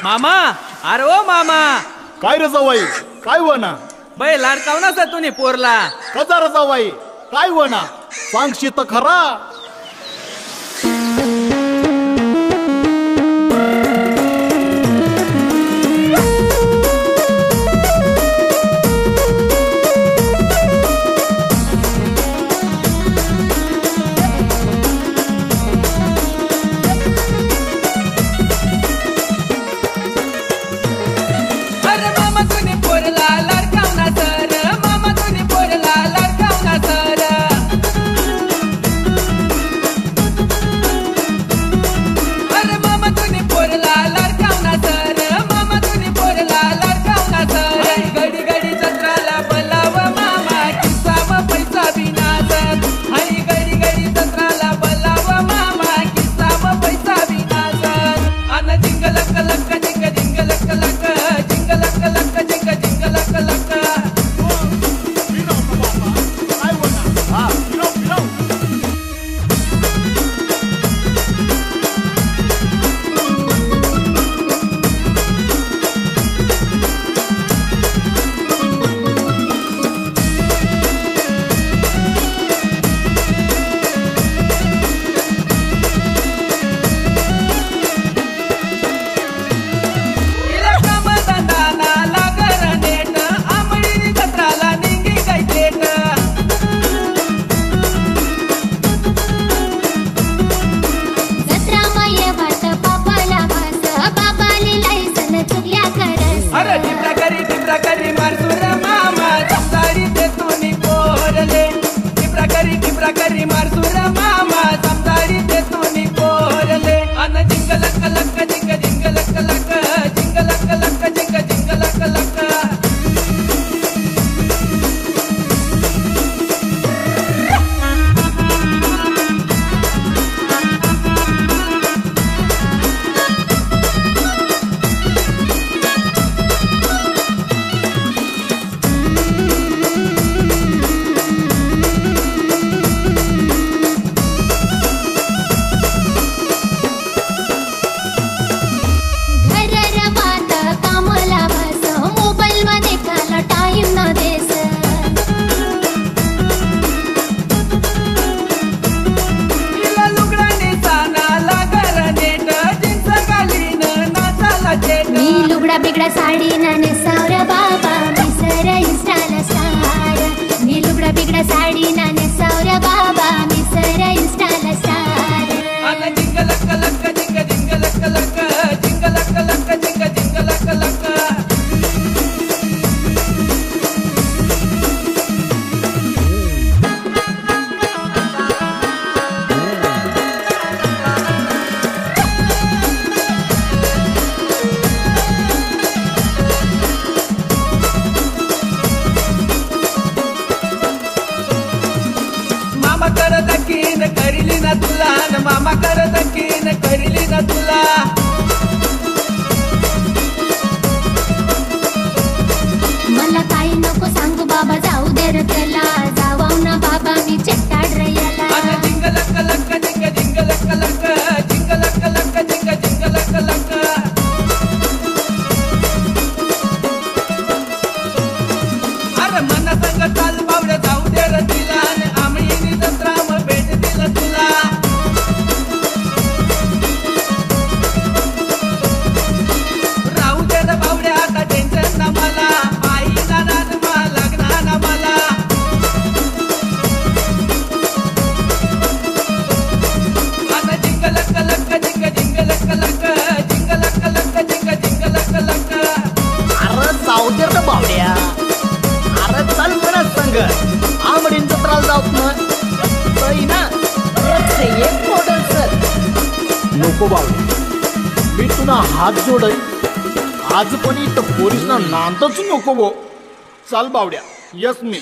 मामा, अरे ओ मामा, काय रे जावाई, काय वना बै लाडकावना सा तुम्ही पोरला. कजा रे जावाई, काय वना सांगशी तर खरा. अरे मामा तुम्ही पोरला लाडकावना सर, मामा तुम्ही पोरला लाडकावना सर. अरे मामा तुम्ही पोरला लाडकावना सर, मामा तुम्ही पोरला लाडकावना सर. घडी घडी जत्राला बोलाव मामा, किस्साम पैसा बिनासर. हरी घडी घडी जत्राला बोलाव मामा, किस्साम पैसा बिनासर. अन जिंग लक लक जिंग जिंग लक लक, जिंग लक लक जिंग जिंग लक लक. काय वना हा फिरव फिरव. इला कामधंदाना लागर नेट, आंबळीनी जत्राला निंगी काय थेट. जत्रामय भात बापाला भास, बाबाली लायसन चुकल्या करस. अरे टिपरा करी मारसुर मामा, समजारी देतोनी पोरले. टिपरा करी मारसुर मामा, समजारी देतोनी पोरले. अन जिंग लक लक जिंग जिंग लक लक, जिंग लक लक जिंग जिंग लक लक. घर रवात कामला भास, मोबाईल मध्ये काला टाइम न देस. इला लुगडाने साना लागर नेट, जीन्स घालीन नाचाला थेट. मी लुगडा बिगडा साडी न नेसावर बाबा, मी सर इंस्टाला स्टार. मी लुगडा बिगडा साडी न नेसावर बाबा, मी सर इंस्टाला स्टार. अन जिंग लक लक जिंग जिंग लक लक, जिंग लक लक जिंग जिंग लक लक. मामा करत कीन करिली ना तुला, न मामा करत कीन करिली ना तुला. मला काही नको सांगू बाबा, जाऊ दे रे त्याला. जावाव ना बाबा मी चट्टाड रे याला. अन जिंग लक लक जिंग जिंग लक लक, जिंग लक लक जिंग जिंग लक लक. अरे मना संग चाल बावड्या, जाऊ दे रे तिला, न आमळीनी जत्रा मग भेट दिला तुला. राहू दे रे बावड्या, आता टेन्शन ना मला, आई ना नाद मा लागणार ना मला. आता जिंग लक लक जिंग जिंग लक लक, जिंग लक लक जिंग जिंग लक लक. अरे जाऊ दे रे बावड्या, अरे चल म्हणा संग आमडीन जत्राला जाऊत ना तरी ना एक मॉडेल सर. नको बावड्या, मी तुला हात जोडय, आज पण इथं पोरीसना नांदच नको गो. चल बावड्या, यस मी